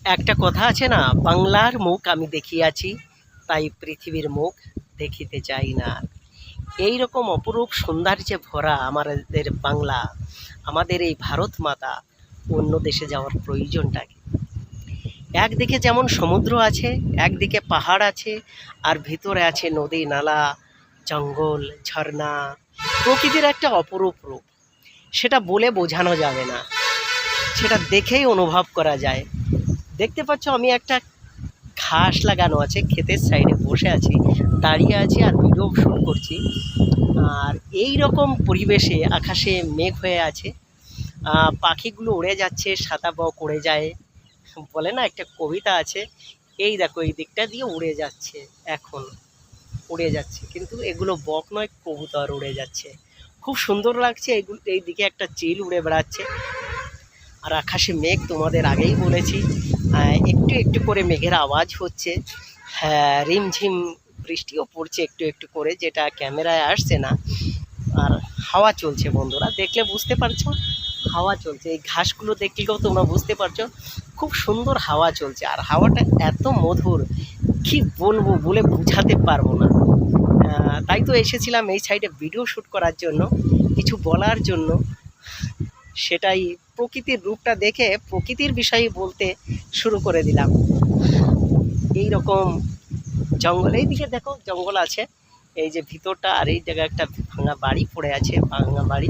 একটা কথা আছে না, বাংলার মুখ আমি দেখিয়াছি, তাই পৃথিবীর মুখ দেখিতে চাই না। এই রকম অপরূপ সৌন্দর্যে ভরা আমাদের বাংলা, আমাদের এই ভারত মাতা, অন্য দেশে যাওয়ার প্রয়োজনটা কি? একদিকে যেমন সমুদ্র আছে, একদিকে পাহাড় আছে, আর ভিতরে আছে নদী নালা, জঙ্গল, ঝর্ণা, প্রকৃতির একটা অপরূপ রূপ। সেটা বলে বোঝানো যাবে না, সেটা দেখেই অনুভব করা যায়। দেখতে পাচ্ছ আমি একটা ঘাস লাগানো আছে, ক্ষেতের সাইডে বসে আছি, দাঁড়িয়ে আছি আর ভিডিও শুট করছি। আর এই রকম পরিবেশে আকাশে মেঘ হয়ে আছে, পাখিগুলো উড়ে যাচ্ছে, সাদা বক উড়ে যায়, বলে না একটা কবিতা আছে, এই দেখো এই দিকটা দিয়ে উড়ে যাচ্ছে, এখন উড়ে যাচ্ছে, কিন্তু এগুলো বক নয়, কবুতর উড়ে যাচ্ছে। খুব সুন্দর লাগছে। এইগুলো এই দিকে একটা চিল উড়ে বেড়াচ্ছে, আর আকাশে মেঘ তোমাদের আগেই বলেছি, একটু একটু করে মেঘের আওয়াজ হচ্ছে। হ্যাঁ, রিমঝিম বৃষ্টিও পড়ছে একটু একটু করে, যেটা ক্যামেরায় আসছে না। আর হাওয়া চলছে বন্ধুরা, দেখলে বুঝতে পারছো হাওয়া চলছে। এই ঘাসগুলো দেখলেও তোমরা বুঝতে পারছো খুব সুন্দর হাওয়া চলছে, আর হাওয়াটা এত মধুর, কি বলবো, বলে বোঝাতে পারবো না। তাই তো এসেছিলাম এই সাইডে ভিডিও শ্যুট করার জন্য, কিছু বলার জন্য। সেটাই, প্রকৃতির রূপটা দেখে প্রকৃতির বিষয়ে বলতে শুরু করে দিলাম। এই রকম জঙ্গল, এই দিকে দেখো জঙ্গল আছে, এই যে ভিতরটা, আর এই জায়গায় একটা ভাঙা বাড়ি পড়ে আছে, ভাঙা বাড়ি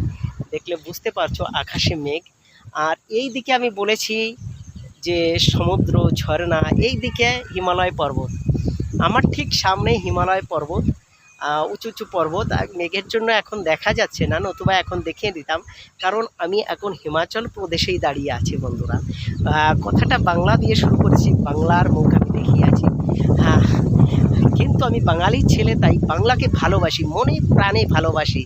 দেখলে বুঝতে পারছো, আকাশে মেঘ। আর এই দিকে আমি বলেছি যে সমুদ্র, ঝর্ণা, এই দিকে হিমালয় পর্বত, আমার ঠিক সামনে হিমালয় পর্বত, উঁচু উঁচু পর্বত। আর মেঘের জন্য এখন দেখা যাচ্ছে না, নতুবা এখন দেখিয়ে দিতাম, কারণ আমি এখন হিমাচল প্রদেশেই দাঁড়িয়ে আছি বন্ধুরা। কথাটা বাংলা দিয়ে শুরু করেছি, বাংলার মুখ আমি দেখিয়ে আছি। হ্যাঁ, কিন্তু আমি বাঙালির ছেলে, তাই বাংলাকে ভালোবাসি, মনে প্রাণে ভালোবাসি,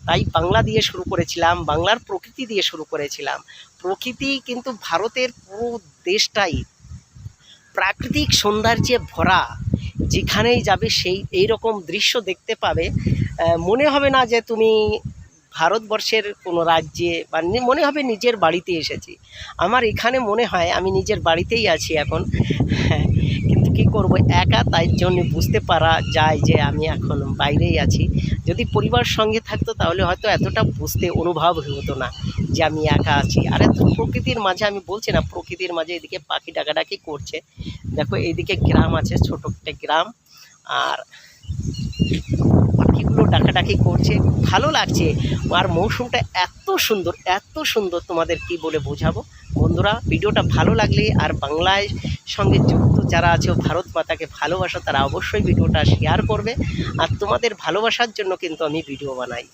তাই বাংলা দিয়ে শুরু করেছিলাম, বাংলার প্রকৃতি দিয়ে শুরু করেছিলাম। প্রকৃতি কিন্তু ভারতের পুরো দেশটাই প্রাকৃতিক সৌন্দর্যে ভরা, যেখানেই যাবে সেই এই রকম দৃশ্য দেখতে পাবে। মনে হবে না যে তুমি ভারতবর্ষের কোনো রাজ্যে, বা মনে হবে নিজের বাড়িতে এসেছি। আমার এখানে মনে হয় আমি নিজের বাড়িতেই আছি এখন। হ্যাঁ, কিন্তু কী করব, একা, তাই জন্য বুঝতে পারা যায় যে আমি এখন বাইরেই আছি। যদি পরিবার সঙ্গে থাকতো তাহলে হয়তো এতটা বুঝতে অনুভব হতো না যে আমি একা আছি। আর এত প্রকৃতির মাঝে, আমি বলছি না, প্রকৃতির মাঝে এদিকে পাখি ডাকাডাকি করছে, দেখো এইদিকে গ্রাম আছে, ছোট একটা গ্রাম, আর পাখিগুলো ডাকাডাকি করছে, ভালো লাগছে। আর মৌসুমটা এত সুন্দর, এত সুন্দর, তোমাদের কি বলে বোঝাবো। বন্ধুরা, ভিডিওটা ভালো লাগলে, আর বাংলায় সঙ্গে যুক্ত যারা আছে, ভারত মাতাকে ভালোবাসো, তারা অবশ্যই ভিডিওটা শেয়ার করবে। আর তোমাদের ভালোবাসার জন্য কিন্তু আমি ভিডিও বানাই।